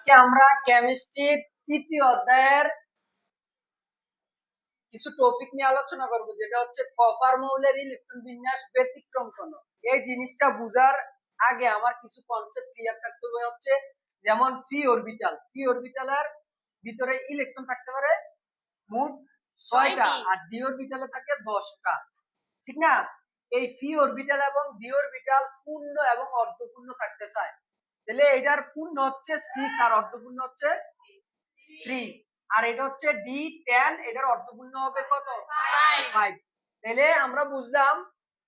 আজকে আমরা কেমিস্ট্রির তৃতীয় অধ্যায়ের কিছু টপিক নিয়ে আলোচনা করব, যেটা হচ্ছে কপার মৌলের ইলেকট্রন বিন্যাস ব্যতিক্রম কোণ। এই জিনিসটা বোঝার আগে আমার কিছু কনসেপ্ট ক্লিয়ার থাকতে হবে। হচ্ছে যেমন পি অরবিটালের ভিতরে ইলেকট্রন থাকতে পারে মোট 6টা, আর ডি অরবিটালে থাকে 10টা, ঠিক না? এই পি অরবিটাল এবং ডি অরবিটাল পূর্ণ এবং অর্ধপূর্ণ থাকতে চায়, তাহলে এটার পূর্ণ হচ্ছে 6 আর অর্ধপূর্ণ হচ্ছে 3, আর এটা হচ্ছে D10, এটার অর্ধপূর্ণ হবে কত? 5। তাহলে আমরা বুঝলাম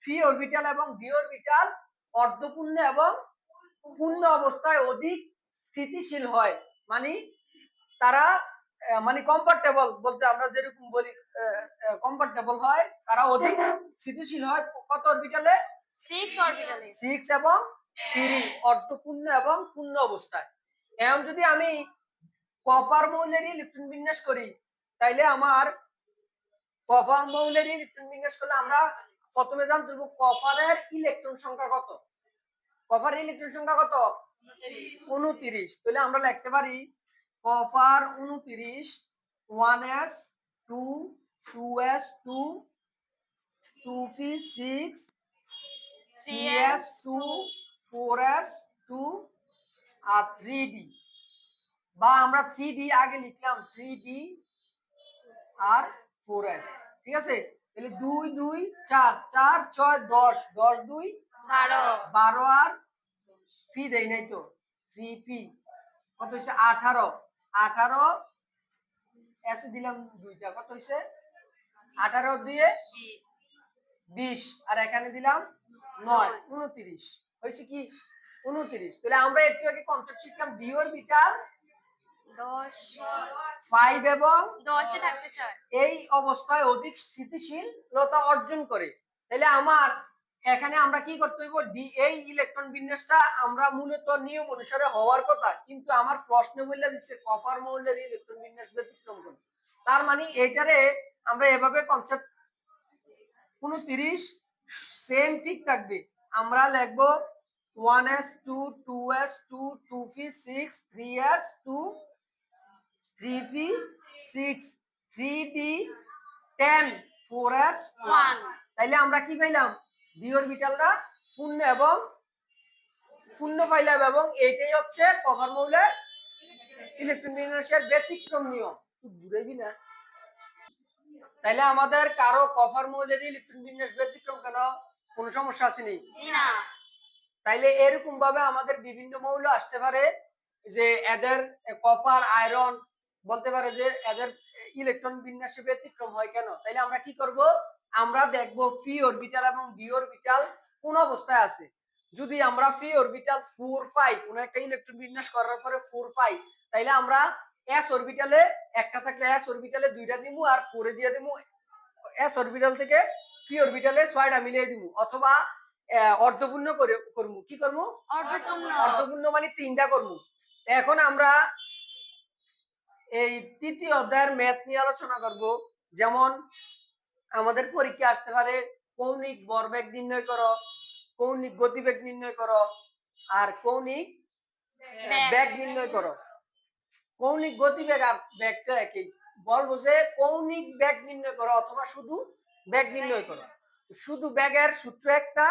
পি অরবিটাল এবং ডি অরবিটাল অর্ধপূর্ণ এবং পূর্ণ অবস্থায় অধিক স্থিতিশীল হয়, মানে তারা মানে কমফোর্টেবল বলতে আমরা যেরকম বলি কমফোর্টেবল হয়, তারা অধিক স্থিতিশীল হয় কত অরবিটালে? 6 এবং 3 অর্ধপূর্ণ এবং পূর্ণ অবস্থায়। এখন যদি আমি কপার মৌলের ইলেকট্রন বিন্যাস করি, তাইলে আমার কপার মৌলের ইলেকট্রন বিন্যাস করলে আমরা প্রথমে জানতে হবে কপারের ইলেকট্রন সংখ্যা কত। কপারের ইলেকট্রন সংখ্যা কত? 29। তাহলে আমরা লিখতে পারি copper 29 1s 2 2s 2 2p6 3s 2 4s 2 আর 3d, বা আমরা 3d আগে লিখলাম 3d আর 4s, ঠিক আছে? তাহলে 2 2 4 4 6 10 10 2 12 12 আর পি দেই নাই তো 3p কত হইছে 18 18 এস দিলাম দুইটা, কত হইছে 18 দিয়ে 20, আর এখানে দিলাম 9 29 হইছে কি 29। তাহলে আমরা একটু আগে কনসেপ্ট শিখলাম ডি অরবিটাল 5 এবং 10 এ থাকতে চায়, এই অবস্থায় অধিক স্থিতিশীলতা অর্জন করে। তাহলে আমার এখানে আমরা কি করতে হইব, ডি এই ইলেকট্রন বিন্যাসটা আমরা মূলত নিয়ম অনুসারে হওয়ার কথা, কিন্তু আমার প্রশ্ন বলে দিচ্ছে কপার মৌলের ইলেকট্রন বিন্যাস ব্যতিক্রম কোণ। তার মানে এটারে আমরা এভাবে কনসেপ্ট 29 সেম ঠিক থাকবে, আমরা লিখবো 1s 2 2s 2 2p6 3s 2 3p6 3d10 4s 1। তাইলে আমরা কি পাইলাম? ডি অরবিটালটা শূন্য এবং শূন্য পাইলাম, এবং এইটাই হচ্ছে কপার মৌলের ইলেকট্রন বিন্যাসের ব্যতিক্রম নিয়ম। তুই ঘুরাইবি না? তাইলে আমাদের কারো কপার মৌলের ইলেকট্রন বিন্যাস ব্যতিক্রম কেন, কোনো সমস্যা আসেনি? না। তাইলে এরকম ভাবে আমাদের বিভিন্ন মৌল আসতে পারে যে এদের কপার আয়রন বলতে পারে যে এদের ইলেকট্রন বিন্যাসে ব্যতিক্রম হয় কেন। তাইলে আমরা কি করব, আমরা দেখব পি অরবিটাল এবং ডি অরবিটাল কোন অবস্থায় আছে। যদি আমরা পি অরবিটাল 4 পাই, কোন একটা ইলেকট্রন বিন্যাস করার পরে 4 পাই, তাইলে আমরা এস অরবিটালে একটা থাকলে এস অরবিটালে দুইটা দিমু আর 4 এ দিয়ে দিমু, এস অরবিটাল থেকে পি অরবিটালে 6টা মিলিয়ে দিমু, অথবা অর্ধপূর্ণ করে করমু। কি করমু? অর্ধপূর্ণ মানে 3টা করমু। এখন আমরা এই তৃতীয় অধ্যায়ের ম্যাথ নিয়ে আলোচনা করব। যেমন আমাদের পরীক্ষা আসতে পারে কৌণিক ভরবেগ নির্ণয় করো, কৌণিক গতিবেগ নির্ণয় করো, আর কৌণিক বেগ নির্ণয় করো। কৌণিক গতিবেগ আর বেগটা একই, বলবো যে কৌণিক বেগ নির্ণয় করো অথবা শুধু বেগ নির্ণয় করো। শুধু বেগের সূত্র একটা,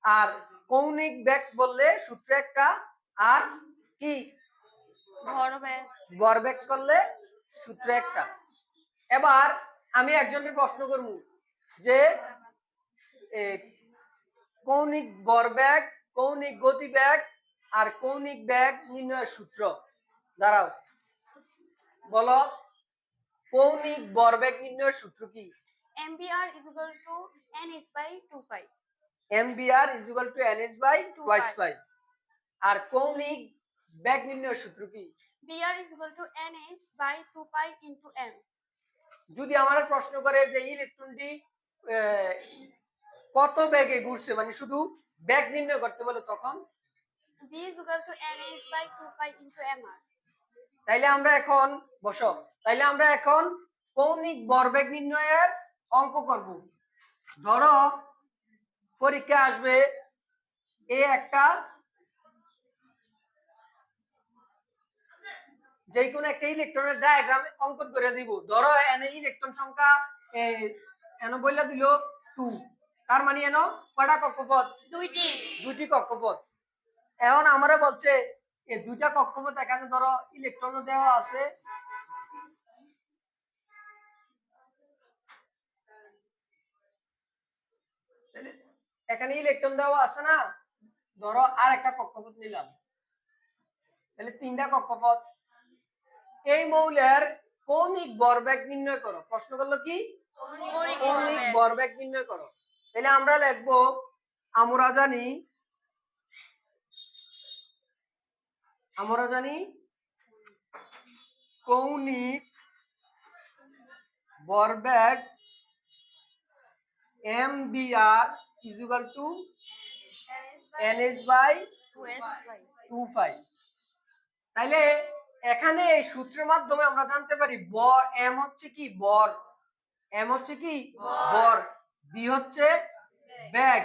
আর কৌণিক বেগ বললে সূত্র একটা, আর কি ভরবেগ করলে সূত্র একটা। এবার আমি একজনের প্রশ্ন করব যে কৌণিক ভরবেগ, কৌণিক গতিবেগ আর কৌণিক বেগ নির্ণয়ের সূত্র। দাঁড়াও, বলো কৌণিক ভরবেগ নির্ণয়ের সূত্র কি? mvr is equal to nh by 2 pi. mvr is equal to nh by 2 pi। আর কৌণিক বেগ নির্ণয়ের সূত্র কি? vr is equal to nh by 2 pi into m. যদি আমার প্রশ্ন করে যে ইলেকট্রনটি কত বেগে ঘুরছে, মানে শুধু বেগ নির্ণয় করতে বলে, তখন v is equal to nh by 2 pi into mr. তাইলে আমরা এখন বসো, তাইলে আমরা এখন কৌণিক ভরবেগ নির্ণয়ের অঙ্ক করব। ধরো পরীক্ষা আসবে এই একটা যে কোনো একটা ইলেকট্রনের ডায়াগ্রাম অঙ্কন করে দিব। ধরো এনে ইলেকট্রন সংখ্যা এন বইলা দিল 2, তার মানে এন কয়টা কক্ষপথ? দুইটি কক্ষপথ। এখন আমরা বলছে এই দুইটা কক্ষপথ, এখানে ধরো ইলেকট্রন দেওয়া আছে, এখানে ইলেকট্রন দেওয়া আছে না, ধরো আর একটা কক্ষপথ নিলাম, তাহলে 3টা কক্ষপথ। এই মৌলের কৌণিক ভরবেগ নির্ণয় করো। প্রশ্ন করলো কি? কৌণিক ভরবেগ নির্ণয় করো। তাহলে আমরা লিখবো, আমরা জানি কৌণিক ভরবেগ mvr is equal to nh/2π। তাইলে এখানে এই সূত্রের মাধ্যমে আমরা জানতে পারি ভর m হচ্ছে কি? ভর। m হচ্ছে কি? ভর। b হচ্ছে বেগ,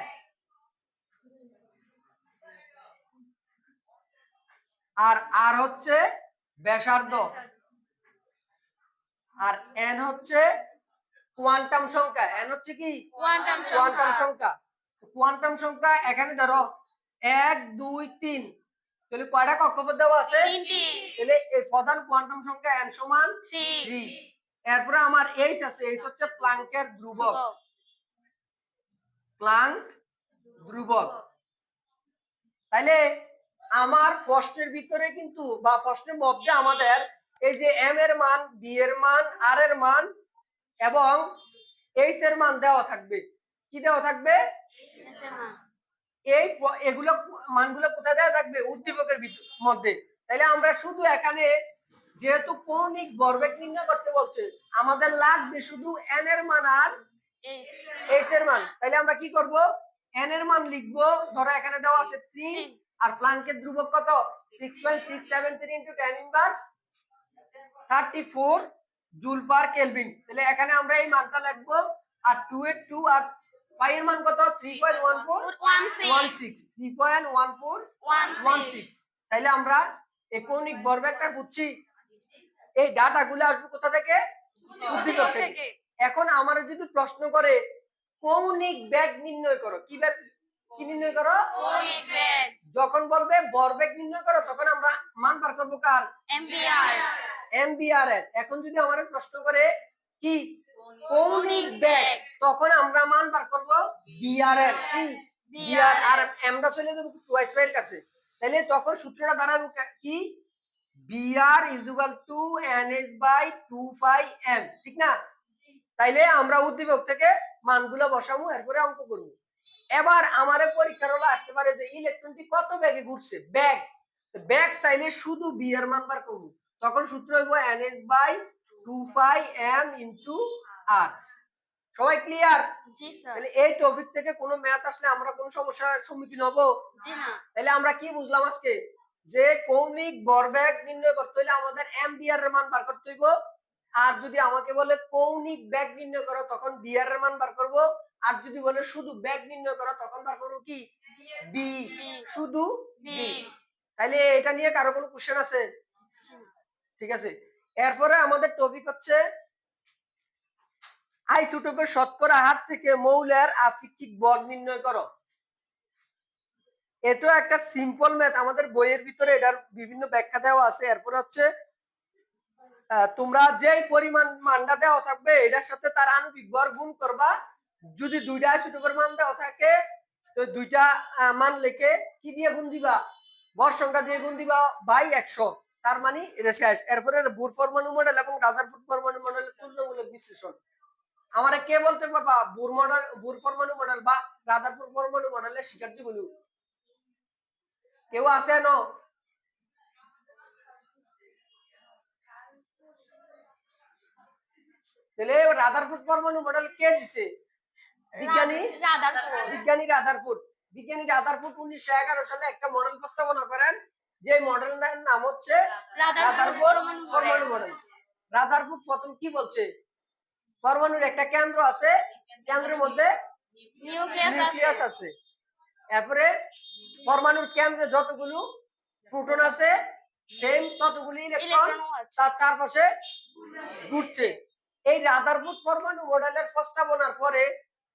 আর r হচ্ছে ব্যাসার্ধ, আর n হচ্ছে কোয়ান্টাম সংখ্যা। n হচ্ছে কি? কোয়ান্টাম সংখ্যা। কোয়ান্টাম সংখ্যা এখানে ধরো 1 2 3, তাহলে কয়টা কক্ষপথ দেওয়া আছে? তাহলে এই প্রধান কোয়ান্টাম সংখ্যা n সমান 3। এরপরে আমার h আছে, h হচ্ছে প্লাঙ্কের ধ্রুবক। প্লাঙ্ক ধ্রুবক। তাইলে আমার প্রশ্নের ভিতরে কিন্তু বা প্রশ্নের মধ্যে আমাদের এই যে m এর মান, b এর মান, r এর মান এবং h এর মান দেওয়া থাকবে। কি দেওয়া থাকবে? এগুলো মানগুলো কোথায় দেওয়া থাকবে? উদ্দীপকের মধ্যে। তাইলে আমরা শুধু এখানে যেহেতু কৌণিক ভরবেগ নির্ণয় করতে বলছে, আমাদের লাগবে শুধু n এর মান আর h এর মান। তাইলে আমরা কি করব? n এর মান লিখবো, ধরো এখানে দেওয়া আছে 3, আর প্লাঙ্কের ধ্রুবক কত? 6.673 × 10⁻34 জুল পার কেলভিন। তাহলে এখানে আমরা এই মানটা লিখবো, আর 2 এর 2 আর পাই এর মান কত? 3.1416। 3.1416। তাইলে আমরা এই কৌণিক ভরবেগটা বুঝছি। এই ডাটাগুলো আসবে কোথা থেকে? উদ্দীপক থেকে। এখন আমারে যদি প্রশ্ন করে কৌণিক বেগ নির্ণয় করো, কি নির্ণয় করো? কৌণিক বেগ। যখন বলবে ভরবেগ নির্ণয় করো, তখন আমরা মান বার করব কার? mvr এর। এখন যদি আমারে প্রশ্ন করে কি কৌণিক বেগ, তখন আমরা মান বার করব vr এর। কি? vr। আর আমরা চলে যাব টুয়াইস এর কাছে। তাহলে তখন সূত্রটা দাঁড়াবে কি? vr is equal to nh/2πm। ঠিক না? তাইলে আমরা উদ্দীপক থেকে মানগুলো বসাবো, এরপরে অঙ্ক করব। এবার আমারে পরীক্ষার হলে আসতে পারে যে ইলেকট্রনটি কত বেগে ঘুরছে, বেগ। বেগ চাইলে শুধু b এর মান বার করব। তখন সূত্র হইব nh/2πm × r। সবাই ক্লিয়ার? জি স্যার। তাহলে এই টপিক থেকে কোনো ম্যাথ আসলে আমরা কোনো সমস্যার সম্মুখীন হব? জি না। তাহলে আমরা কি বুঝলাম আজকে? যে কৌণিক ভরবেগ নির্ণয় করতে হলে আমাদের mvr এর মান বার করতে হইব। আর যদি আমাকে বলে কৌণিক বেগ নির্ণয় করো, তখন vr এর মান বার করব। আর যদি বলে শুধু বেগ নির্ণয় করো, তখন বার করব কি? b। শুধু b। তাহলে এটা নিয়ে কারো কোনো কোশ্চেন আছে? ঠিক আছে। এরপরে আমাদের টপিক হচ্ছে আইসোটোপের শতকরা হার থেকে মৌলের আপেক্ষিক বল নির্ণয় করো। এটা একটা সিম্পল ম্যাথ, আমাদের বইয়ের ভিতরে এটার বিভিন্ন ব্যাখ্যা দেওয়া আছে। এরপর হচ্ছে তোমরা যেই পরিমাণ মানটা দেওয়া থাকবে এটার সাথে তার আণবিক ভর গুণ করবা। যদি দুইটা আইসোটোপের মান দেওয়া থাকে, তো দুইটা মান লিখে কি দিয়ে গুণ দিবা? ভর সংখ্যা দিয়ে গুণ দিবা বাই 100। তার মানে এটা শেষ। এরপরে বুর পরমাণু মডেল এবং রাদারফোর্ড পরমাণু মডেলের তুলনামূলক বিশ্লেষণ। আমারে কে বলতে পারবা বুর পরমাণু মডেল বা রাদারফোর্ড পরমাণু মডেলের শিক্ষার্থীগুলো কেউ আছে না? তাহলে রাদারফোর্ড পরমাণু মডেল কে দিছে? বিজ্ঞানী রাদারফোর্ড। বিজ্ঞানী রাদারফোর্ড 1911 সালে একটা মডেল প্রস্তাবনা করেন, যে মডেলের নাম হচ্ছে রাদারফোর্ড পরমাণু মডেল। রাদারফোর্ড প্রথম কি বলছে? পরমাণুর একটা কেন্দ্র আছে, কেন্দ্রের মধ্যে নিউক্লিয়াস আছে। এরপরে পরমাণুর কেন্দ্রে যতগুলো প্রোটন আছে সেম ততগুলি ইলেকট্রন ইলেকট্রনও আছে। তার চারপাশে ঘুরছে। এই রাদারফোর্ড পরমাণু মডেলের প্রস্তাবনার পরে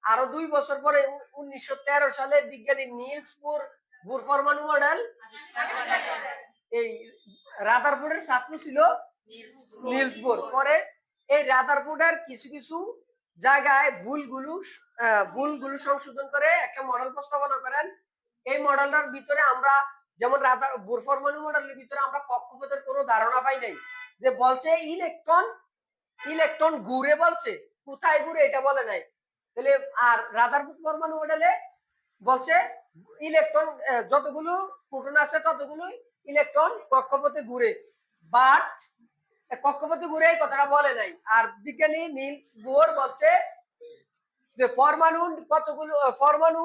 আরো 2 বছর পরে 1913 সালে বিজ্ঞানী নিলস বোর পরমাণু মডেল এই রাদারফোর্ডের ছাত্র ছিল নিলস বোর। পরে এই রাদারফোর্ডের কিছু কিছু জায়গায় ভুলগুলো সংশোধন করে একটা মডেল প্রস্তাবনা করেন। এই মডেলটার ভিতরে আমরা যেমন বোর পরমাণু মডেলের ভিতরে আমরা কক্ষপথের কোনো ধারণা পাই নাই, যে বলছে ইলেকট্রন ঘুরে, বলছে কোথায় ঘুরে এটা বলে নাই। তাহলে আর রাদারফোর্ড পরমাণু মডেলে বলছে ইলেকট্রন যতগুলো প্রোটন আছে ততগুলো ইলেকট্রন কক্ষপথে ঘুরে, বাট কক্ষপথে ঘুরে এই কথাটা বলে নাই। আর বিজ্ঞানী নিলস বোর বলছে যে পরমাণু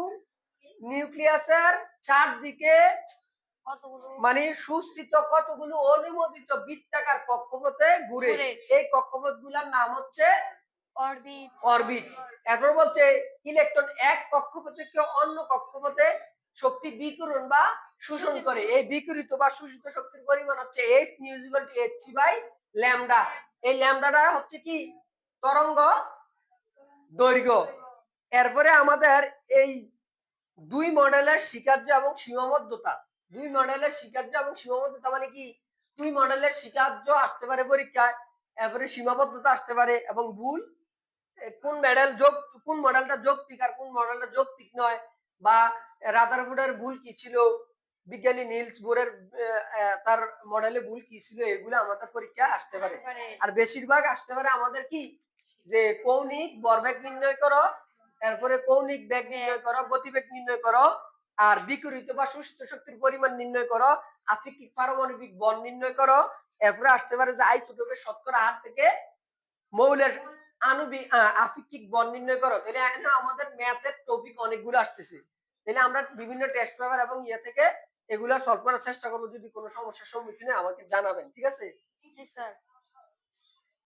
নিউক্লিয়াসের চারদিকে কতগুলো মানে সুস্থিত কতগুলো অনুমোদিত বৃত্তাকার কক্ষপথে ঘুরে। ঘুরে। এই কক্ষপথ গুলার নাম হচ্ছে অরবিট। অরবিট। এরপর বলছে ইলেকট্রন এক কক্ষপথ থেকে অন্য কক্ষপথে শক্তি বিকিরণ বা শোষণ করে। এই বিকিরিত বা শোষিত শক্তির পরিমাণ হচ্ছে h nu = hc by lambda. এই ল্যামডাটা হচ্ছে কি তরঙ্গ দৈর্ঘ্য। এরপরে আমাদের এই দুই মডেলের স্বীকার্য এবং সীমাবদ্ধতা। দুই মডেলের স্বীকার্য এবং সীমাবদ্ধতা মানে কি, দুই মডেলের স্বীকার্য আসতে পারে পরীক্ষায়, এরপরে সীমাবদ্ধতা আসতে পারে, এবং ভুল কোন মডেলটা যৌক্তিক আর কোন মডেলটা যৌক্তিক নয়, বা রাদারফোর্ডের ভুল কি ছিল, বিজ্ঞানী নিলস বোরের তার মডেলে ভুল কি ছিল, এগুলো আমাদের পরীক্ষায় আসতে পারে। আর বেশিরভাগ আসতে পারে আমাদের কি, যে কৌণিক ভরবেগ নির্ণয় করো, এরপরে কৌণিক বেগ নির্ণয় করো, গতিবেগ নির্ণয় করো, আর বিকিরিত বা শোষিত শক্তির পরিমাণ নির্ণয় করো, আপেক্ষিক পারমাণবিক বল নির্ণয় করো। এরপরে আসতে পারে যে আইসোটোপের শতকরা হার থেকে মৌলের আণবিক আপেক্ষিক বল নির্ণয় করো। তাহলে আমাদের ম্যাথের টপিক অনেকগুলো আসতেছে। তাহলে আমরা বিভিন্ন টেস্ট পেপার এবং ইয়ে থেকে এগুলো সলভ করার চেষ্টা করবো। যদি কোনো সমস্যার সম্মুখীন হয় আমাকে জানাবেন, ঠিক আছে? জি স্যার।